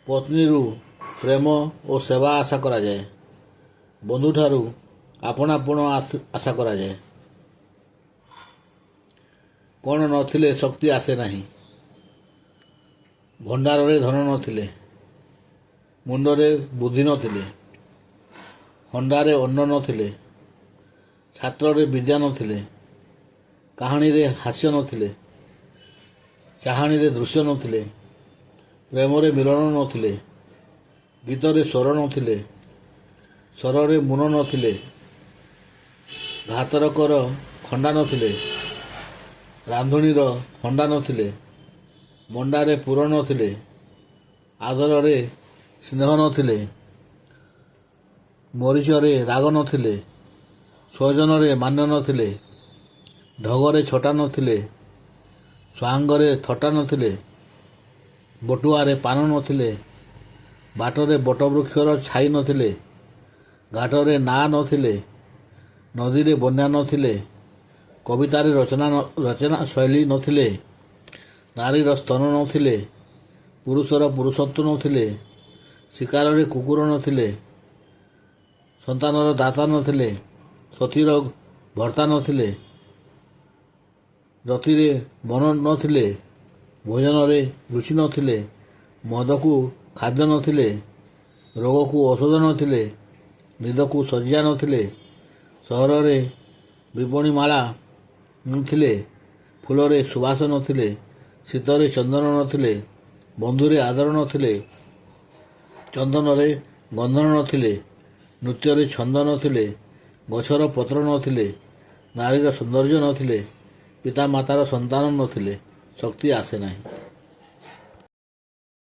ପତ୍ନୀରୁ ପ୍ରେମ ଓ ସେବା ଆଶା କରାଯାଏ। ବନ୍ଧୁଠାରୁ ଆପଣାପଣ ଆଶା କରାଯାଏ। କ'ଣ ନଥିଲେ ଶକ୍ତି ଆସେ ନାହିଁ। ଭଣ୍ଡାରରେ ଧନ ନଥିଲେ, ମୁଣ୍ଡରେ ବୁଦ୍ଧି ନଥିଲେ, ହଣ୍ଡାରେ ଅନ୍ନ ନଥିଲେ, ଛାତ୍ରରେ ବିଦ୍ୟା ନଥିଲେ, କାହାଣୀରେ ହାସ୍ୟ ନଥିଲେ, ଚାହାଣୀରେ ଦୃଶ୍ୟ ନଥିଲେ, ପ୍ରେମରେ ମିଳନ ନଥିଲେ, ଗୀତରେ ସ୍ୱର ନଥିଲେ, ସ୍ୱରରେ ମୁନ ନଥିଲେ, ଘାତରକର ଖଣ୍ଡା ନଥିଲେ, ରାନ୍ଧୁଣୀର ହଣ୍ଡା ନଥିଲେ, ମଣ୍ଡାରେ ପୁର ନଥିଲେ, ଆଦରରେ ସ୍ନେହ ନଥିଲେ, ମରିଚରେ ରାଗ ନଥିଲେ, ସ୍ୱଜନରେ ମାନ୍ୟ ନଥିଲେ, ଢଗରେ ଛଟା ନଥିଲେ, ସ୍ୱାଙ୍ଗରେ ଥଟ୍ଟା ନଥିଲେ, ବଟୁଆରେ ପାନ ନଥିଲେ, ବାଟରେ ବଟବୃକ୍ଷର ଛାଇ ନଥିଲେ, ଘାଟରେ ନାଆ ନଥିଲେ, ନଦୀରେ ବନ୍ୟା ନଥିଲେ, କବିତାରେ ରଚନା ଶୈଳୀ ନଥିଲେ, ନାରୀର ସ୍ତନ ନଥିଲେ, ପୁରୁଷର ପୁରୁଷତ୍ୱ ନଥିଲେ, ଶିକାରରେ କୁକୁର ନଥିଲେ, ସନ୍ତାନର ଦାତା ନଥିଲେ, ସତୀର ଭର୍ତ୍ତା ନଥିଲେ, ରତିରେ ମନ ନଥିଲେ, ଭୋଜନରେ ରୁଚି ନଥିଲେ, ମଦକୁ ଖାଦ୍ୟ ନଥିଲେ, ରୋଗକୁ ଔଷଧ ନଥିଲେ, ନିଦକୁ ଶଯ୍ୟା ନଥିଲେ, ସହରରେ ବିପଣିମାଳା ନଥିଲେ, ଫୁଲରେ ସୁବାସ ନଥିଲେ, ଶୀତରେ ଚନ୍ଦନ ନଥିଲେ, ବନ୍ଧୁରେ ଆଦର ନଥିଲେ, ଚନ୍ଦନରେ ଗନ୍ଧନ ନଥିଲେ, ନୃତ୍ୟରେ ଛନ୍ଦ ନଥିଲେ, ଗଛର ପତ୍ର ନଥିଲେ, ନାରୀର ସୌନ୍ଦର୍ଯ୍ୟ ନଥିଲେ, ପିତାମାତାର ସନ୍ତାନ ନଥିଲେ, ଶକ୍ତି ଆସେ ନାହିଁ।